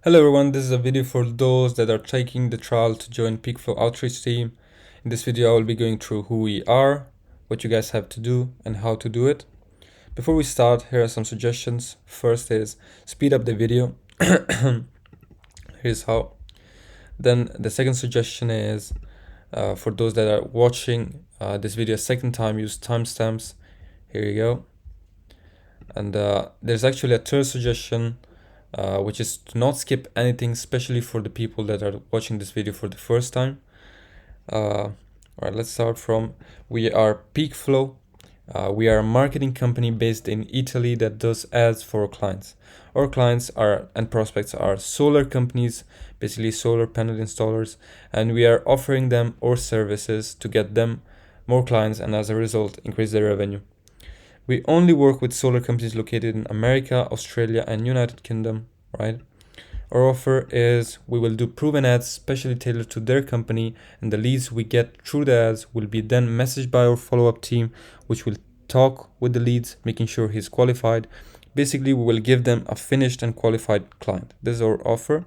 Hello everyone, this is a video for those that are taking the trial to join PeakFlow outreach team. In this video I will be going through who we are, what you guys have to do and how to do it. Before we start, here are some suggestions. First is speed up the video. Here's how. Then the second suggestion is for those that are watching this video a second time, use timestamps. Here you go. And there's actually a third suggestion, which is to not skip anything, especially for the people that are watching this video for the first time. All right, let's start from, we are PeakFlow. We are a marketing company based in Italy that does ads for our clients. Our clients are and prospects are solar companies, basically solar panel installers, and we are offering them our services to get them more clients and as a result increase their revenue. We only work with solar companies located in America, Australia, and United Kingdom, right? Our offer is we will do proven ads specially tailored to their company, and the leads we get through the ads will be then messaged by our follow-up team, which will talk with the leads, making sure he's qualified. Basically, we will give them a finished and qualified client. This is our offer.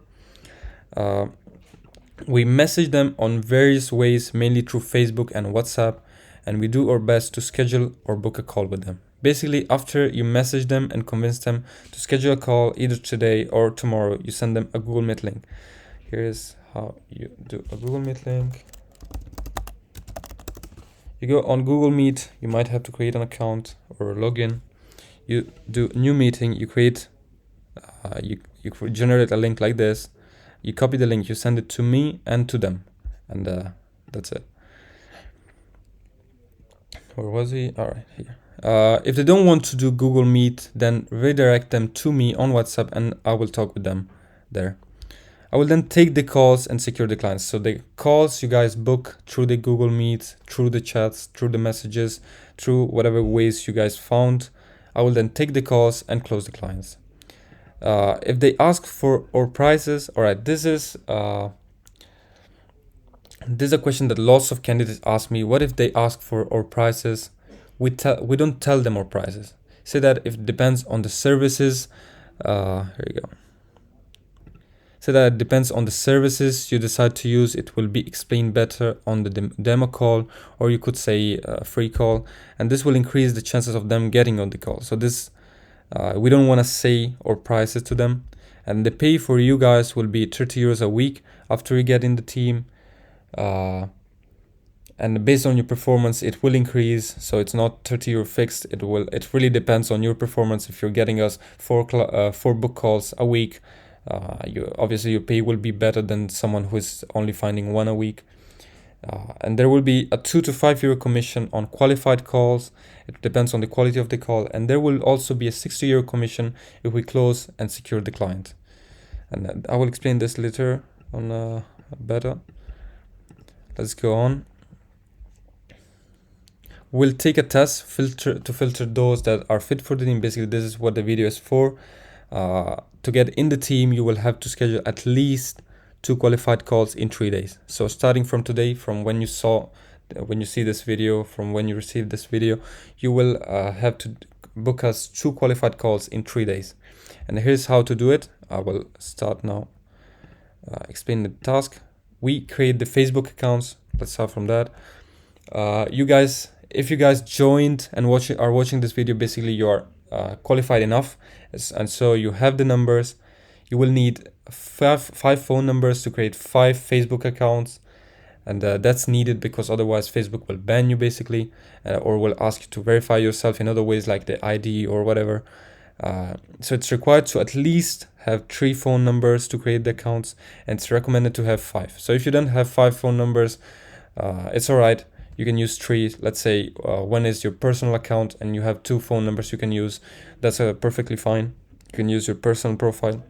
We message them on various ways, mainly through Facebook and WhatsApp, and we do our best to schedule or book a call with them. Basically, after you message them and convince them to schedule a call either today or tomorrow, you send them a Google Meet link. Here's how you do a Google Meet link. You go on Google Meet, you might have to create an account or log in. You do new meeting, you create, you generate a link like this. You copy the link, you send it to me and to them, and that's it. Where was he? All right, here. If they don't want to do Google Meet, then redirect them to me on WhatsApp and I will talk with them there. I will then take the calls and secure the clients. So the calls you guys book through the Google Meet, through the chats, through the messages, through whatever ways you guys found, I will then take the calls and close the clients. If they ask for our prices, all right, this is a question that lots of candidates ask me. What if they ask for our prices? We don't tell them our prices. Say that if it depends on the services, here you go. Say that it depends on the services you decide to use. It will be explained better on the demo call, or you could say free call, and this will increase the chances of them getting on the call. So this, we don't want to say our prices to them, and the pay for you guys will be 30 euros a week after you get in the team. And based on your performance, it will increase. So it's not 30 euro fixed. It really depends on your performance. If you're getting us four book calls a week, obviously your pay will be better than someone who is only finding one a week. And there will be a 2 to 5 euro commission on qualified calls. It depends on the quality of the call. And there will also be a 60 euro commission if we close and secure the client. And I will explain this later on better. Let's go on. We'll take a test to filter those that are fit for the team. Basically, this is what the video is for. To get in the team, you will have to schedule at least 2 qualified calls in 3 days. So starting from today, from when you see this video, from when you receive this video, you will have to book us 2 qualified calls in 3 days. And here's how to do it. I will start now. Explain the task. We create the Facebook accounts. Let's start from that. If you guys joined and are watching this video, basically you are qualified enough, and so you have the numbers. You will need five phone numbers to create 5 Facebook accounts, and that's needed because otherwise Facebook will ban you basically, or will ask you to verify yourself in other ways like the ID or whatever. So it's required to at least have 3 phone numbers to create the accounts, and it's recommended to have 5. So if you don't have 5 phone numbers, it's all right. You can use 3. Let's say one is your personal account and you have 2 phone numbers you can use. That's perfectly fine. You can use your personal profile.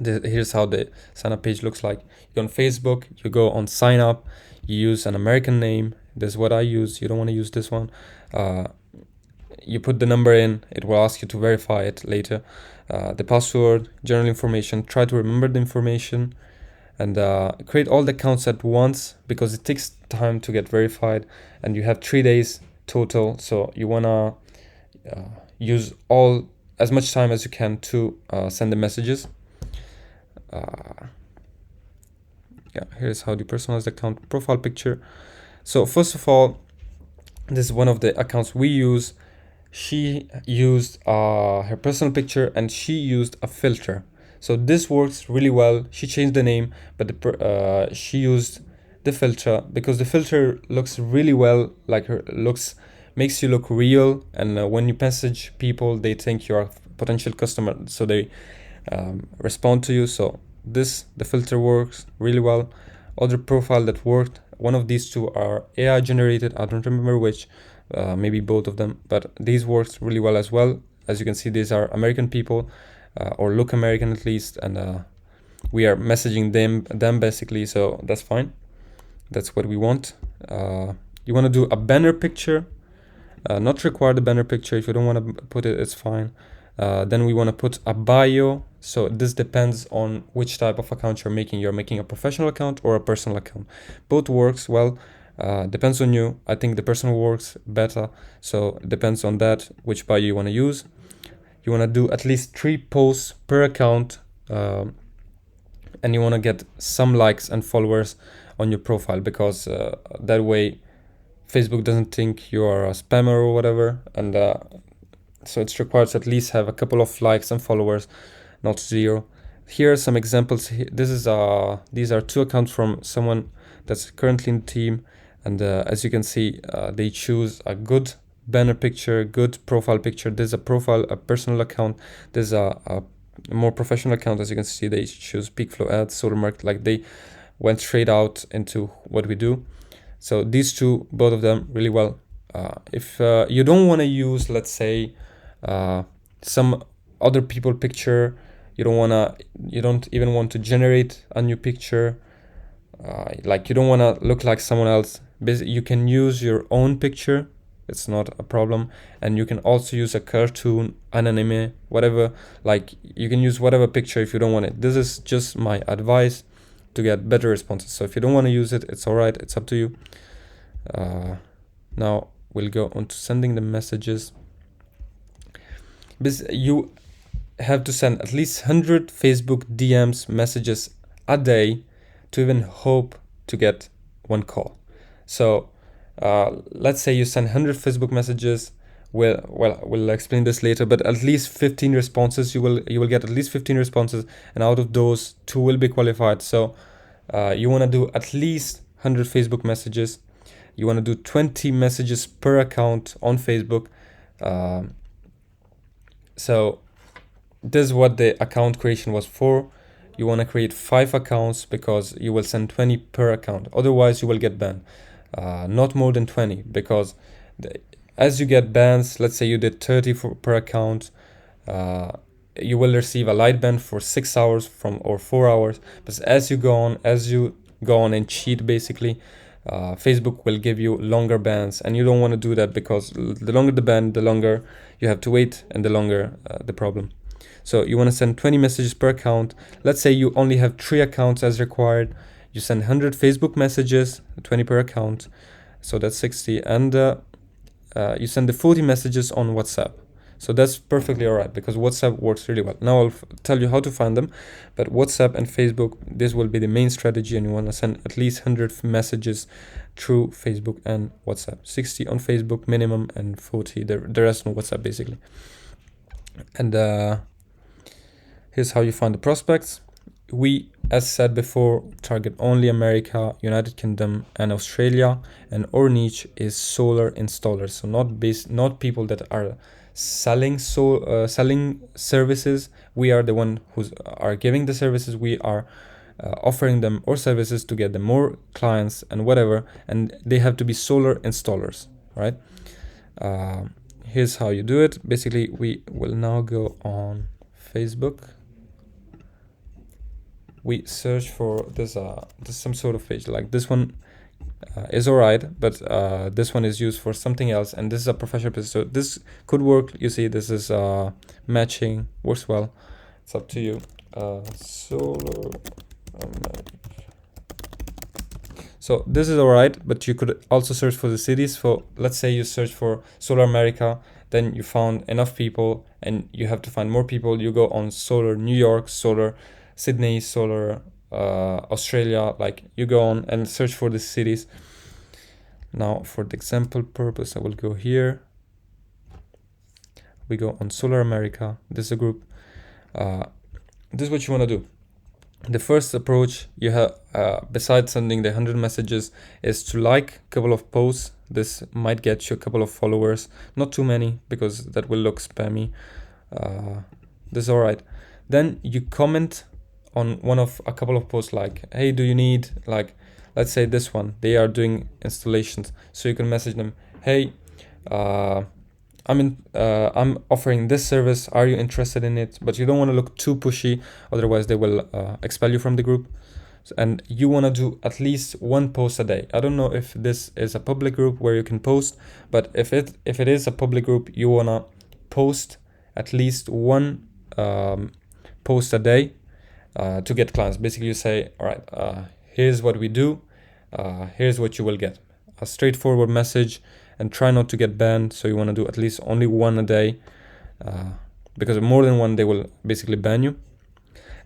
Here's how the sign up page looks like. You go on Facebook, you go on sign up, you use an American name. This is what I use. You don't want to use this one. You put the number in, it will ask you to verify it later. The password, general information, try to remember the information. And create all the accounts at once because it takes time to get verified, and you have 3 days total. So you want to use as much time as you can to send the messages. Yeah, here's how the personalized account profile picture. So first of all, this is one of the accounts we use. She used her personal picture and she used a filter. So this works really well. She changed the name, but she used the filter because the filter looks really well, like her looks, makes you look real. And when you message people, they think you're a potential customer, so they respond to you. So the filter works really well. Other profile that worked, one of these two are AI generated. I don't remember which. Maybe both of them, but these works really well as well. As you can see, these are American people, or look American at least, and we are messaging them basically, so that's fine. That's what we want. You want to do a banner picture, not require the banner picture. If you don't want to put it, it's fine. Then we want to put a bio. So this depends on which type of account you're making. You're making a professional account or a personal account. Both works well. Depends on you. I think the personal works better, so it depends on that, which bio you want to use. You want to do at least 3 posts per account, and you want to get some likes and followers on your profile, because that way Facebook doesn't think you are a spammer or whatever, and so it's required to at least have a couple of likes and followers, not 0. Here are some examples. These are 2 accounts from someone that's currently in the team. And as you can see, they choose a good banner picture, good profile picture. There's a personal account. There's a more professional account. As you can see, they choose PeakFlow ads, solar market. Like, they went straight out into what we do. So these two, both of them, really well. If you don't want to use, let's say, some other people picture, you don't even want to generate a new picture. Like, you don't want to look like someone else. You can use your own picture, it's not a problem. And you can also use a cartoon, an anime, whatever. Like, you can use whatever picture if you don't want it. This is just my advice to get better responses. So if you don't want to use it, it's all right, it's up to you. Now we'll go on to sending the messages. You have to send at least 100 Facebook DMs messages a day to even hope to get 1 call. So let's say you send 100 Facebook messages. We'll explain this later, but at least 15 responses. You will get at least 15 responses, and out of those, 2 will be qualified. So you want to do at least 100 Facebook messages. You want to do 20 messages per account on Facebook. So this is what the account creation was for. You want to create 5 accounts because you will send 20 per account. Otherwise, you will get banned. Not more than 20, because as you get bans, let's say you did 30 per account, you will receive a light ban for 6 hours or 4 hours. But as you go on and cheat, basically, Facebook will give you longer bans, and you don't want to do that, because the longer the ban, the longer you have to wait, and the longer the problem. So you want to send 20 messages per account. Let's say you only have 3 accounts as required. You send 100 Facebook messages, 20 per account, so that's 60, and you send the 40 messages on WhatsApp. So that's perfectly all right, because WhatsApp works really well. Now I'll tell you how to find them, but WhatsApp and Facebook, this will be the main strategy, and you want to send at least 100 messages through Facebook and WhatsApp. 60 on Facebook minimum, and 40 the rest on WhatsApp, basically. And here's how you find the prospects. We, as said before, target only America, United Kingdom, and Australia, and our niche is solar installers. So not people that are selling services. We are the one who are giving the services. We are offering them our services to get them more clients and whatever, and they have to be solar installers, right? Here's how you do it. Basically, we will now go on Facebook. We search for this some sort of page. Like, this one is alright, but this one is used for something else, and this is a professional page, so this could work. You see, this is matching, works well. It's up to you. Solar America. So this is alright, but you could also search for the cities. So let's say you search for Solar America, then you found enough people, and you have to find more people. You go on Solar New York, Solar Sydney, solar, Australia. Like, you go on and search for the cities. Now for the example purpose, I will go here. We go on Solar America. This is a group. This is what you want to do. The first approach you have, besides sending the 100 messages, is to like a couple of posts. This might get you a couple of followers, not too many, because that will look spammy. This is all right. Then you comment on a couple of posts, like, hey, do you need, like, let's say this one, they are doing installations. So you can message them, hey, I'm offering this service. Are you interested in it? But you don't want to look too pushy, otherwise they will expel you from the group. And you want to do at least one post a day. I don't know if this is a public group where you can post, but if it is a public group, you want to post at least one post a day to get clients. Basically, you say, all right, here's what we do. Here's what you will get. A straightforward message, and try not to get banned. So you want to do at least only one a day, because more than one, they will basically ban you.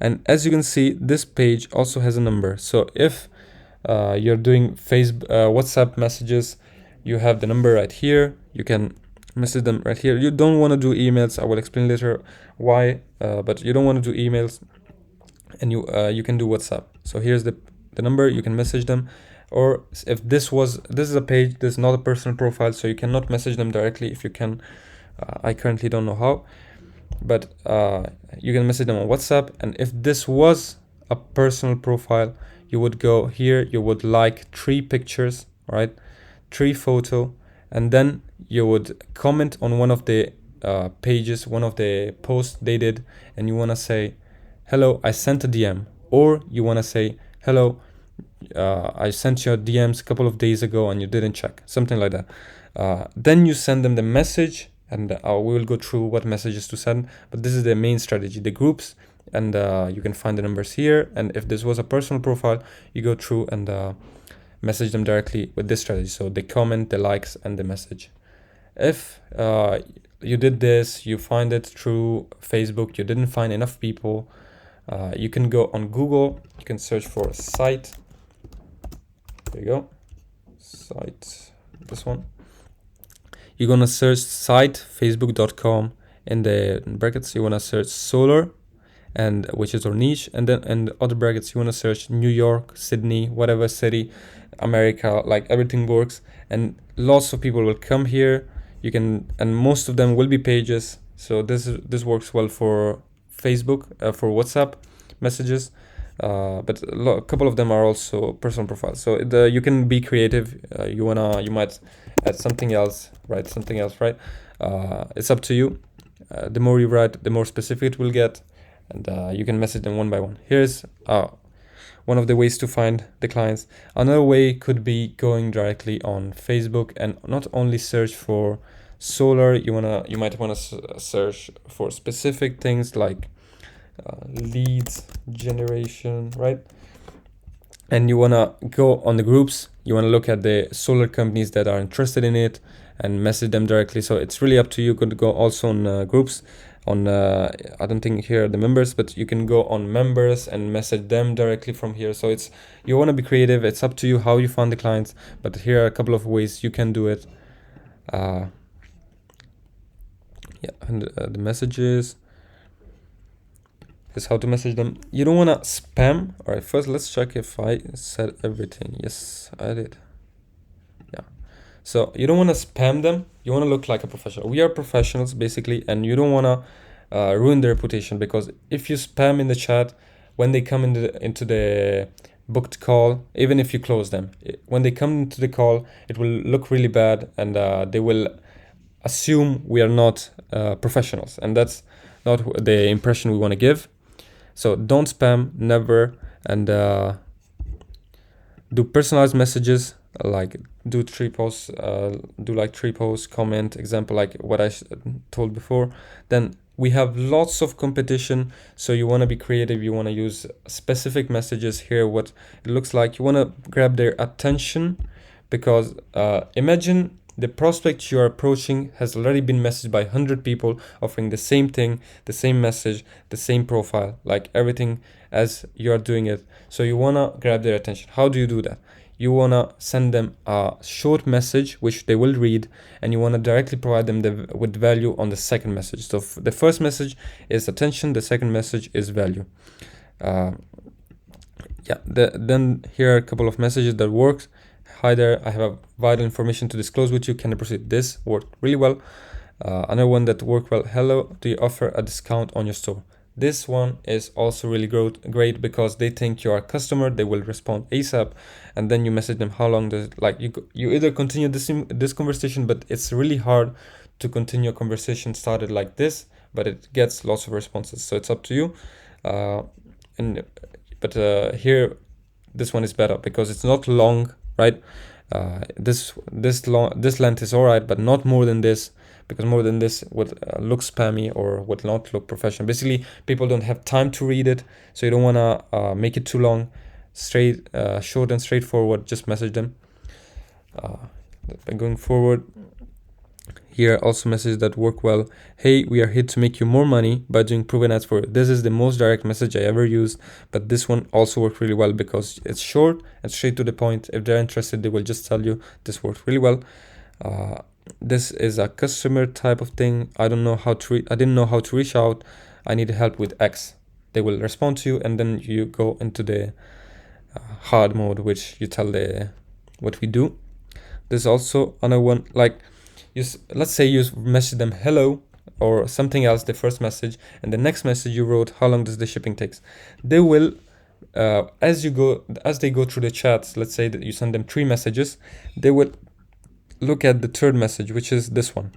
And as you can see, this page also has a number. So if you're doing WhatsApp messages, you have the number right here. You can message them right here. You don't want to do emails. I will explain later why, but you don't want to do emails, and you can do WhatsApp. So here's the number. You can message them. Or if this is a page, this is not a personal profile, so you cannot message them directly. If you can, I currently don't know how, but you can message them on WhatsApp. And if this was a personal profile, you would go here, you would like 3 pictures, right? 3 photo, and then you would comment on one of the pages, one of the posts they did, and you want to say, hello, I sent a DM. Or you want to say, hello, I sent you DMs a couple of days ago and you didn't check, something like that. Then you send them the message, and we will go through what messages to send, but this is the main strategy, the groups, and you can find the numbers here. And if this was a personal profile, you go through and message them directly with this strategy. So the comment, the likes, and the message. If you did this, you find it through Facebook, you didn't find enough people, you can go on Google, you can search for site. There you go, site, this one. You're gonna search site facebook.com. In the brackets, you wanna search solar, and which is our niche, and then in the other brackets, you wanna search New York, Sydney, whatever city, America, like everything works, and lots of people will come here. You can, and most of them will be pages. So this works well for Facebook, for WhatsApp messages. But a couple of them are also personal profiles. So you can be creative. You might add something else, write something else, right? It's up to you. The more you write, the more specific it will get, and you can message them one by one. Here's one of the ways to find the clients. Another way could be going directly on Facebook and not only search for solar. You might wanna search for specific things like leads generation, right? And you want to go on the groups. You want to look at the solar companies that are interested in it and message them directly. So it's really up to you. You could go also on groups on I don't think here are the members, but you can go on members and message them directly from here. So you want to be creative. It's up to you how you find the clients, but here are a couple of ways you can do it. And the messages is how to message them. You don't want to spam. All right, first let's check if I said everything. Yes, I did. Yeah. So you don't want to spam them. You want to look like a professional. We are professionals basically, and you don't want to ruin their reputation, because if you spam in the chat, when they come into the booked call, even if you close them, when they come into the call, it will look really bad, and they will assume we are not professionals, and that's not the impression we want to give. So don't spam, never, and do personalized messages, like do 3 posts, do like 3 posts, comment, example, like what I told before. Then we have lots of competition, so you want to be creative. You want to use specific messages here, what it looks like. You want to grab their attention, because imagine the prospect you're approaching has already been messaged by 100 people offering the same thing, the same message, the same profile, like everything as you're doing it. So you want to grab their attention. How do you do that? You want to send them a short message which they will read, and you want to directly provide them with value on the second message. So the first message is attention, the second message is value. Then here are a couple of messages that works. Hi there, I have a vital information to disclose with you. Can I proceed? This worked really well. Another one that worked well. Hello, do you offer a discount on your store? This one is also really great because they think you're a customer. They will respond ASAP, and then you message them how long does you either continue this conversation, but it's really hard to continue a conversation started like this, but it gets lots of responses. So it's up to you. Here, this one is better because it's not long, right? This length is all right, but not more than this, because more than this would look spammy or would not look professional. Basically, people don't have time to read it, so you don't want to make it too long. Short and straightforward, just message them. Going forward, here also messages that work well. Hey, we are here to make you more money by doing proven ads for you. This is the most direct message I ever used, but this one also worked really well because it's short and straight to the point. If they're interested, they will just tell you. This worked really well. This is a customer type of thing. I didn't know how to reach out. I need help with X. They will respond to you, and then you go into the hard mode, which you tell what we do. There's also another one, like let's say you message them hello or something else, the first message, and the next message you wrote how long does the shipping takes. They will as they go through the chats, let's say that you send them 3 messages, they will look at the third message, which is this one.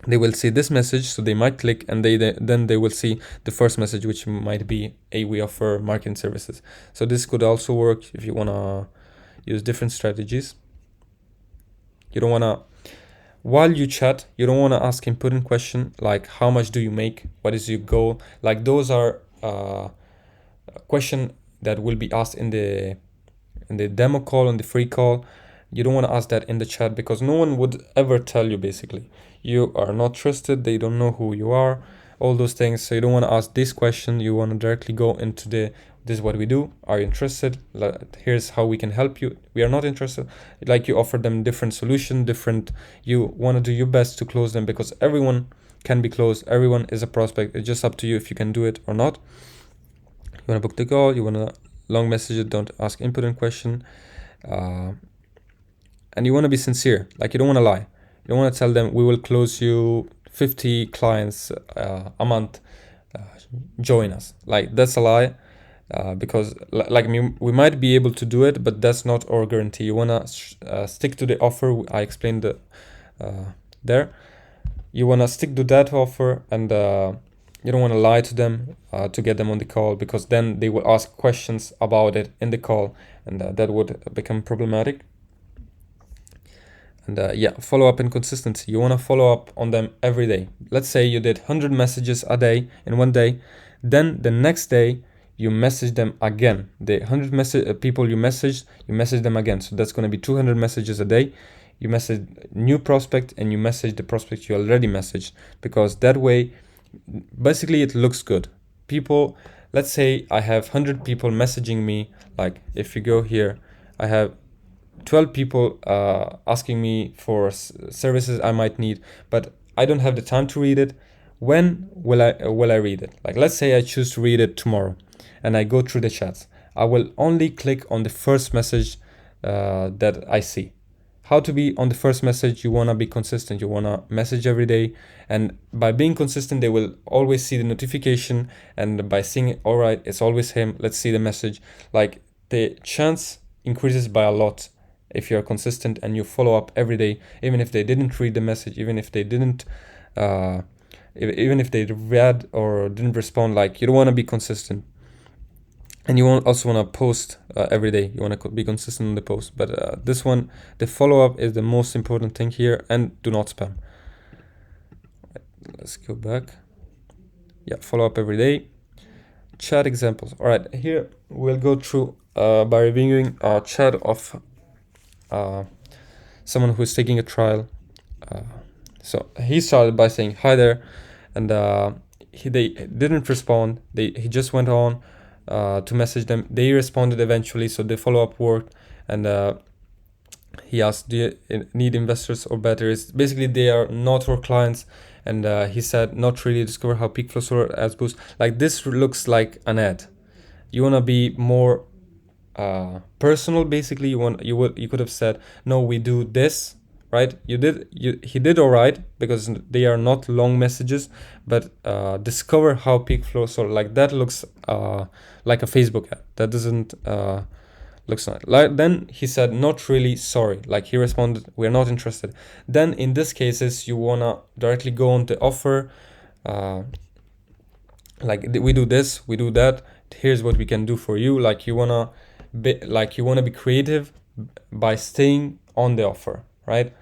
They will see this message, so they might click, and then they will see the first message, which might be we offer marketing services. So this could also work if you want to use different strategies. You don't want to, while you chat, you don't want to ask important question like how much do you make, what is your goal. Like those are a question that will be asked in the demo call, on the free call. You don't want to ask that in the chat because no one would ever tell you. Basically, you are not trusted, they don't know who you are, all those things. So you don't want to ask this question. You want to directly go into this is what we do, are you interested, here's how we can help you, we are not interested. Like you offer them different solution, you want to do your best to close them, because everyone can be closed, everyone is a prospect. It's just up to you if you can do it or not. You want to book the call, you want to long message, don't ask important question, and you want to be sincere. Like you don't want to lie. You don't want to tell them we will close you 50 clients a month, join us. Like that's a lie. Because we might be able to do it, but that's not our guarantee. You want to stick to the offer I explained there. You want to stick to that offer, and you don't want to lie to them to get them on the call, because then they will ask questions about it in the call, and that would become problematic. And follow up and consistency. You want to follow up on them every day. Let's say you did 100 messages a day in one day, then the next day you message them again. The 100 people you message them again. So that's going to be 200 messages a day. You message new prospect and you message the prospect you already messaged, because that way, basically it looks good. People, let's say I have 100 people messaging me. Like if you go here, I have 12 people asking me for services I might need, but I don't have the time to read it. When will I read it? Like let's say I choose to read it tomorrow, and I go through the chats. I will only click on the first message that I see. How to be on the first message? You want to be consistent. You want to message every day, and by being consistent, they will always see the notification, and by seeing it, all right, it's always him, let's see the message. Like the chance increases by a lot if you're consistent and you follow up every day, even if they didn't read the message, even if they didn't even if they read or didn't respond. Like you don't want to be consistent. And you also want to post every day. You want to be consistent on the post. But this one, the follow-up is the most important thing here, and do not spam. Let's go back. Yeah, follow up every day. Chat examples. All right, here we'll go through by reviewing a chat of someone who's taking a trial. So he started by saying hi there, and they didn't respond. He just went on to message them. They responded eventually, so the follow-up worked, and he asked, do you need investors or batteries? Basically, they are not for clients, and he said, not really. Discover how PeakFlow Solar Ads boost. Like, this looks like an ad. You want to be more personal. Basically, you could have said, no, we do this, right? He did all right, because they are not long messages, but discover how PeakFlow Solar, like that looks like a Facebook ad. That doesn't looks nice. Like, then he said, not really, sorry. Like, he responded, we're not interested. Then in this cases, you wanna directly go on the offer, like, we do this, we do that, here's what we can do for you. Like, you wanna be creative by staying on the offer, right?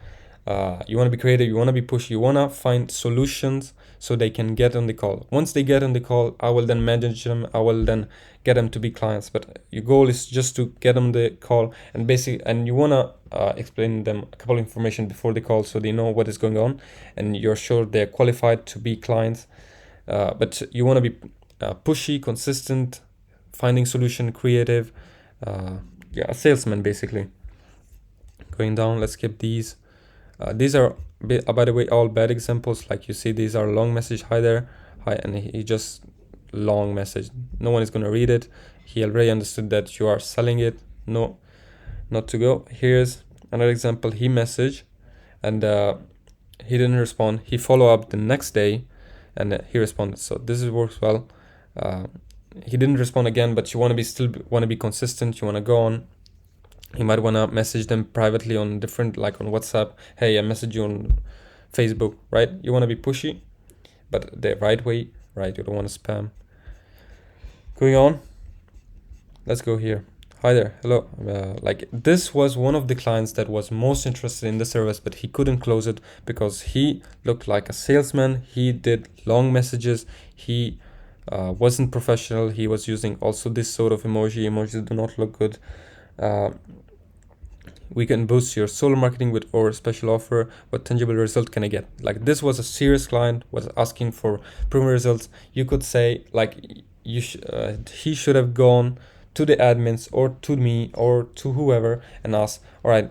You want to be creative, you want to be pushy, you want to find solutions so they can get on the call. Once they get on the call, I will then manage them, I will then get them to be clients. But your goal is just to get them the call, and you want to explain them a couple of information before the call so they know what is going on, and you're sure they're qualified to be clients. But you want to be pushy, consistent, finding solution, creative, a salesman basically. Going down, let's skip these. These are, by the way, all bad examples. Like, you see, these are long message, hi there, hi, and he just long message. No one is going to read it. He already understood that you are selling it. No, not to go. Here's another example. He messaged, and he didn't respond. He followed up the next day, and he responded. So this works well. He didn't respond again, but you want to still want to be consistent. You want to go on. You might want to message them privately on different, like on WhatsApp. Hey, I message you on Facebook, right? You want to be pushy, but the right way, right? You don't want to spam. Going on, let's go here. Hi there, hello. Like, this was one of the clients that was most interested in the service, but he couldn't close it because he looked like a salesman. He did long messages. He wasn't professional. He was using also this sort of emojis do not look good. We can boost your solar marketing with our special offer. What tangible result can I get? Like, this was a serious client, was asking for proven results. You could say, like, he should have gone to the admins or to me or to whoever and asked, all right,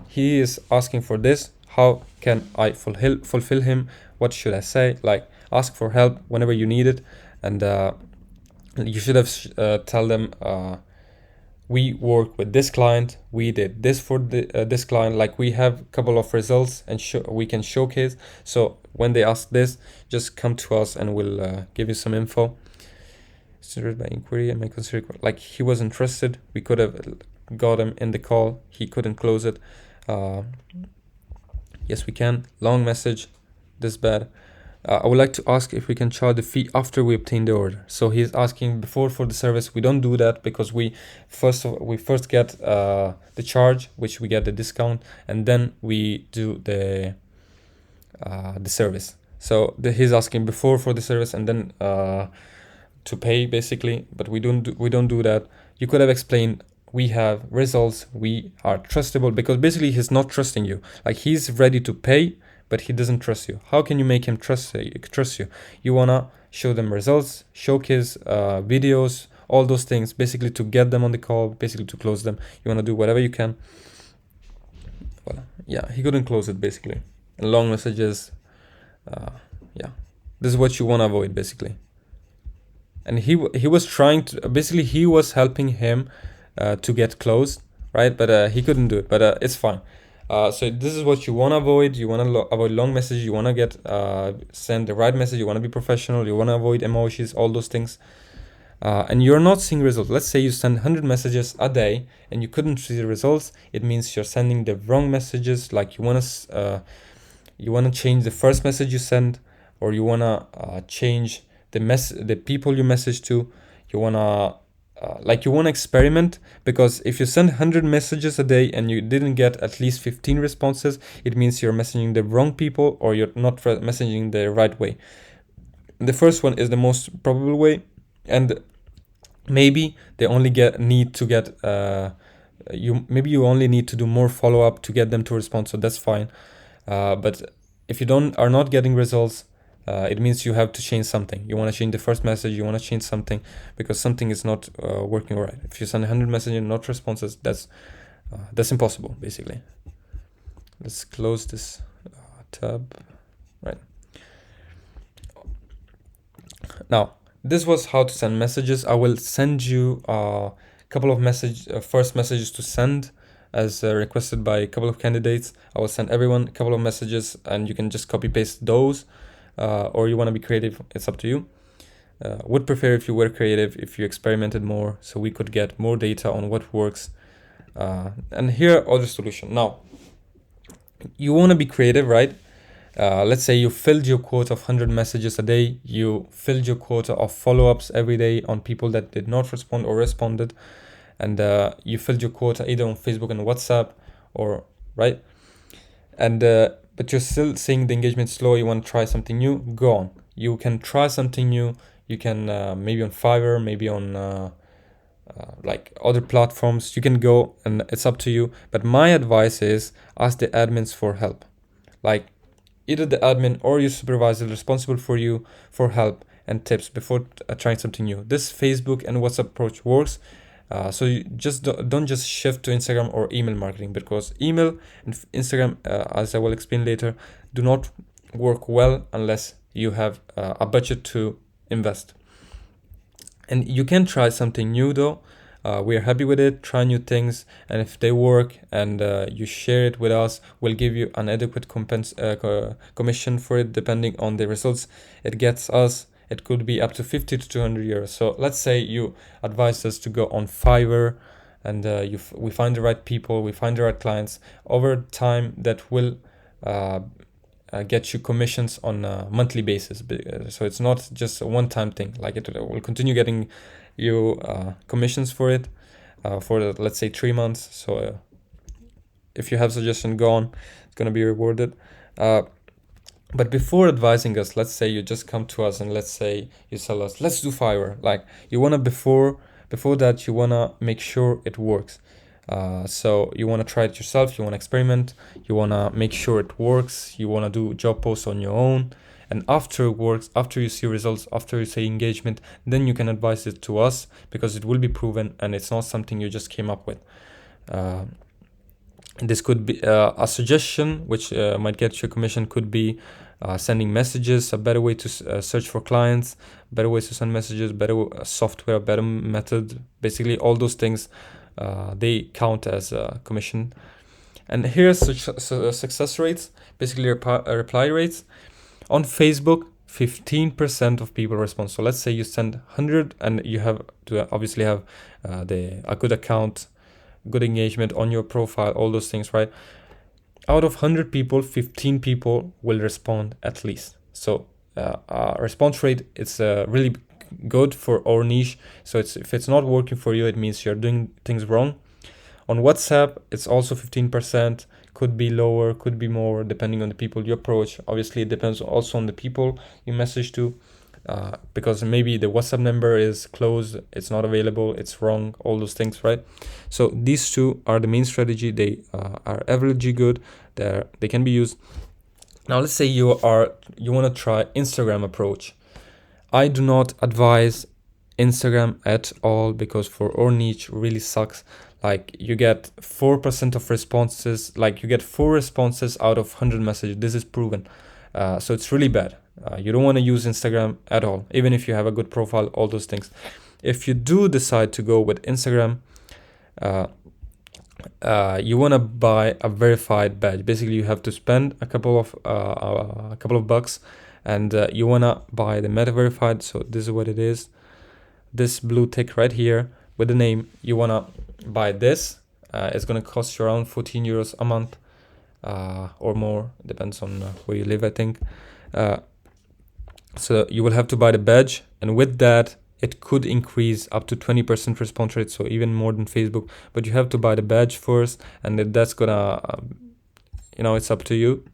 he is asking for this. How can I fulfill him? What should I say? Like, ask for help whenever you need it. And you should have tell them, we work with this client, we did this for this client, like, we have a couple of results and we can showcase. So when they ask this, just come to us and we'll give you some info. Considered by inquiry and may consider, like, he was interested. We could have got him in the call. He couldn't close it. Yes, we can. Long message, this bad. I would like to ask if we can charge the fee after we obtain the order. So he's asking before for the service. We don't do that because we first get the charge, which we get the discount, and then we do the service. So he's asking before for the service and then to pay, basically. But we don't do that. You could have explained, we have results, we are trustable, because basically he's not trusting you. Like, he's ready to pay, but he doesn't trust you. How can you make him trust you? You wanna show them results, showcase videos, all those things, basically to get them on the call, basically to close them. You wanna do whatever you can. Well, yeah, he couldn't close it, basically. And long messages, yeah, this is what you wanna avoid, basically. And he was trying to, basically he was helping him to get closed, right? But he couldn't do it, but it's fine. So this is what you want to avoid. You want to avoid long messages. You want to get send the right message. You want to be professional. You want to avoid emojis, all those things. And you're not seeing results. Let's say you send 100 messages a day and you couldn't see the results. It means you're sending the wrong messages. Like, you want to change the first message you send, or you want to change the people you message to. You want to you want to experiment, because if you send 100 messages a day and you didn't get at least 15 responses, it means you're messaging the wrong people, or you're not messaging the right way. The first one is the most probable way, and maybe they only need to get maybe you only need to do more follow-up to get them to respond, so that's fine. But if you are not getting results, it means you have to change something. You want to change the first message, you want to change something, because something is not working right. If you send 100 messages and not responses, that's impossible, basically. Let's close this tab. Right. Now, this was how to send messages. I will send you a couple of first messages to send as requested by a couple of candidates. I will send everyone a couple of messages, and you can just copy paste those, or you want to be creative, it's up to you. Would prefer if you were creative, if you experimented more, so we could get more data on what works. And here are the solution. Now, you want to be creative, right? Let's say you filled your quota of 100 messages a day, you filled your quota of follow-ups every day on people that did not respond or responded, and you filled your quota either on Facebook and WhatsApp, or right? And but you're still seeing the engagement slow, you want to try something new, go on. You can try something new. You can maybe on Fiverr, maybe on like other platforms, you can go, and it's up to you. But my advice is ask the admins for help. Like either the admin or your supervisor responsible for you for help and tips before trying something new. This Facebook and WhatsApp approach works. So you just don't just shift to Instagram or email marketing, because email and Instagram, as I will explain later, do not work well unless you have a budget to invest. And you can try something new though. We are happy with it. Try new things, and if they work and you share it with us, we'll give you an adequate commission for it, depending on the results it gets us. It could be up to 50 to 200 euros. So let's say you advise us to go on Fiverr, and we find the right people, we find the right clients. Over time, that will get you commissions on a monthly basis. So it's not just a one-time thing. Like it will continue getting you commissions for it for let's say 3 months. So if you have suggestion, go on, it's gonna be rewarded. But before advising us, let's say you just come to us and let's say you tell us, let's do Fiverr. Like you wanna before that, you wanna make sure it works. So you want to try it yourself, you want to experiment, you want to make sure it works, you want to do job posts on your own, and after it works, after you see results, after you see engagement, then you can advise it to us, because it will be proven and it's not something you just came up with. This could be a suggestion which might get you commission, could be sending messages, a better way to search for clients, better ways to send messages, better software, better method, basically all those things. They count as a commission. And here's success rates, basically reply rates. On Facebook, 15% of people respond. So let's say you send 100 and you have to obviously have a good account, good engagement on your profile, all those things, right? Out of 100 people, 15 people will respond at least. So response rate, it's really good for our niche. So if it's not working for you, it means you're doing things wrong. On WhatsApp, it's also 15%, could be lower, could be more, depending on the people you approach. Obviously, it depends also on the people you message to, because maybe the WhatsApp number is closed, it's not available, it's wrong, all those things, right? So these two are the main strategy. They are averagely good. They can be used. Now let's say you want to try Instagram approach. I do not advise Instagram at all, because for our niche really sucks. Like you get 4% of responses, like you get 4 responses out of 100 messages. This is proven. So it's really bad. You don't want to use Instagram at all, even if you have a good profile, all those things. If you do decide to go with Instagram, you want to buy a verified badge. Basically, you have to spend a couple of bucks, and you want to buy the Meta verified. So this is what it is. This blue tick right here with the name, you want to buy this. It's going to cost you around 14 euros a month or more, depends on where you live, I think. So you will have to buy the badge, and with that it could increase up to 20% response rate, so even more than Facebook. But you have to buy the badge first, and that's gonna it's up to you.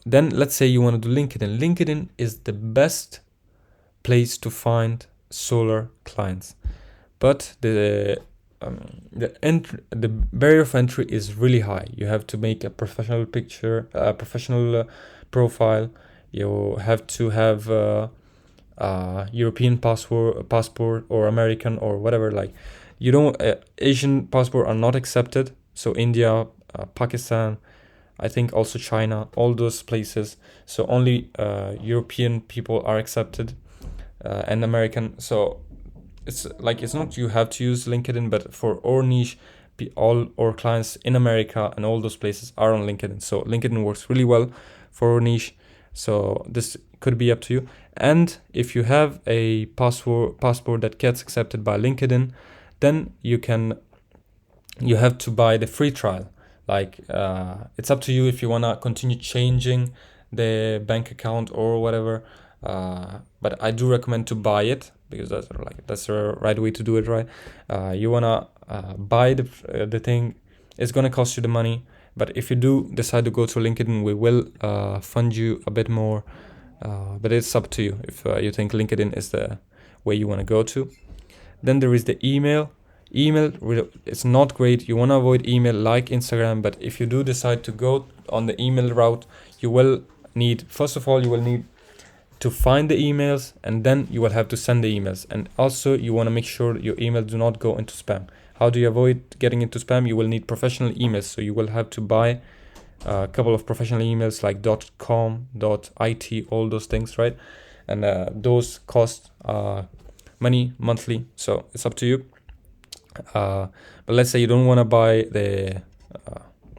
Then let's say you want to do LinkedIn. LinkedIn is the best place to find solar clients, but the the barrier of entry is really high. You have to make a professional picture, a professional profile. You have to have European passport or American or whatever. Like, you don't Asian passport are not accepted. So India, Pakistan, I think also China, all those places. So only European people are accepted, and American. So it's like, it's not you have to use LinkedIn, but for our niche, all our clients in America and all those places are on LinkedIn. So LinkedIn works really well for our niche. So this could be up to you. And if you have a passport that gets accepted by LinkedIn, then you have to buy the free trial. Like, it's up to you if you want to continue changing the bank account or whatever. But I do recommend to buy it, because that's the right way to do it, right? You want to buy the thing. It's going to cost you the money. But if you do decide to go to LinkedIn, we will fund you a bit more. But it's up to you if you think LinkedIn is the way you want to go to. Then there is the email. Email, it's not great. You want to avoid email like Instagram. But if you do decide to go on the email route, you will need, first of all, you will need to find the emails, and then you will have to send the emails. And also you want to make sure your email do not go into spam. How do you avoid getting into spam? You will need professional emails. So you will have to buy a couple of professional emails like .com, .it, all those things, right? And those cost money monthly. So it's up to you. But let's say you don't want to buy the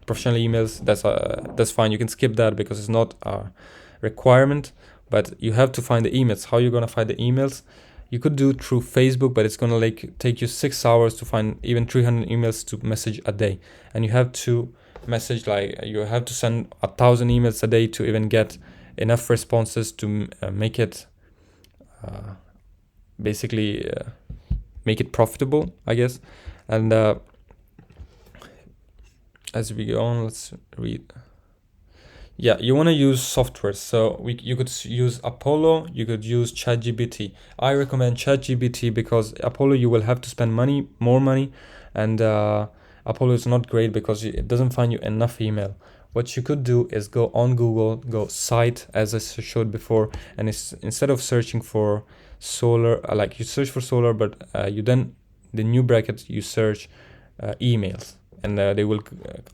professional emails. That's fine. You can skip that because it's not a requirement. But you have to find the emails. How are you going to find the emails? You could do it through Facebook, but it's going to take you 6 hours to find even 300 emails to message a day. And you have to message, you have to send 1,000 emails a day to even get enough responses to make it basically make it profitable, I guess. And as we go on, let's read. Yeah, you want to use software. So you could use Apollo, you could use ChatGPT. I recommend ChatGPT because Apollo, you will have to spend more money, and Apollo is not great because it doesn't find you enough email. What you could do is go on Google, go site, as I showed before, and instead of searching for solar, you search for solar, but you then, the new bracket, you search emails. And they will,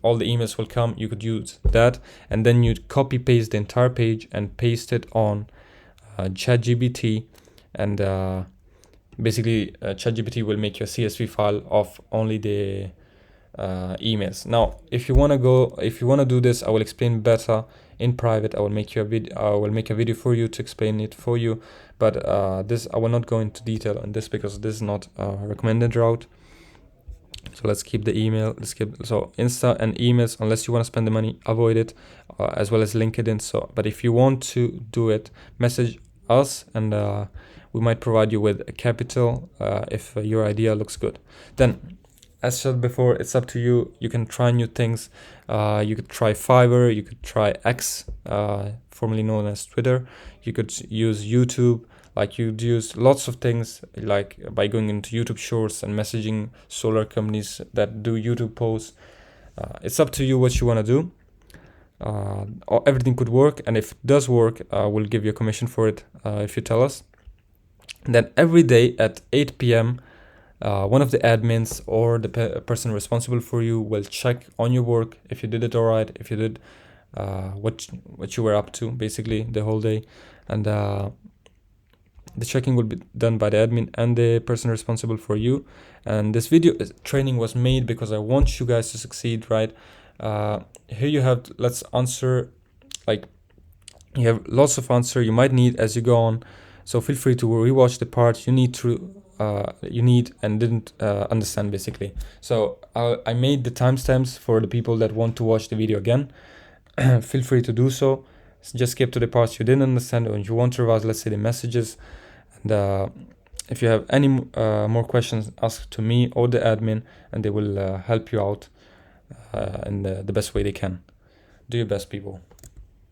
all the emails will come. You could use that, and then you copy paste the entire page and paste it on ChatGPT, and basically ChatGPT will make you a CSV file of only the emails. Now, if you want to do this, I will explain better in private. I will make a video for you to explain it for you. But this, I will not go into detail on this because this is not a recommended route. So let's keep the email. So Insta and emails, unless you want to spend the money, avoid it, as well as LinkedIn. So, but if you want to do it, message us, and we might provide you with a capital if your idea looks good. Then, as said before, it's up to you. You can try new things. You could try Fiverr. You could try X, formerly known as Twitter. You could use YouTube. You'd use lots of things, like by going into YouTube Shorts and messaging solar companies that do YouTube posts. It's up to you what you want to do. Everything could work, and if it does work, we'll give you a commission for it if you tell us. Then every day at 8 p.m., one of the admins or the person responsible for you will check on your work, if you did it all right, if you did what you were up to, basically the whole day. And the checking will be done by the admin and the person responsible for you. And this video training was made because I want you guys to succeed, right? Here you have, let's answer, you have lots of answer you might need as you go on. So feel free to rewatch the part you need and didn't understand, basically. So I made the timestamps for the people that want to watch the video again. Feel free to do so. Just skip to the parts you didn't understand, or you want to revise, let's say, the messages. And if you have any more questions, ask to me or the admin, and they will help you out in the best way they can. Do your best, people.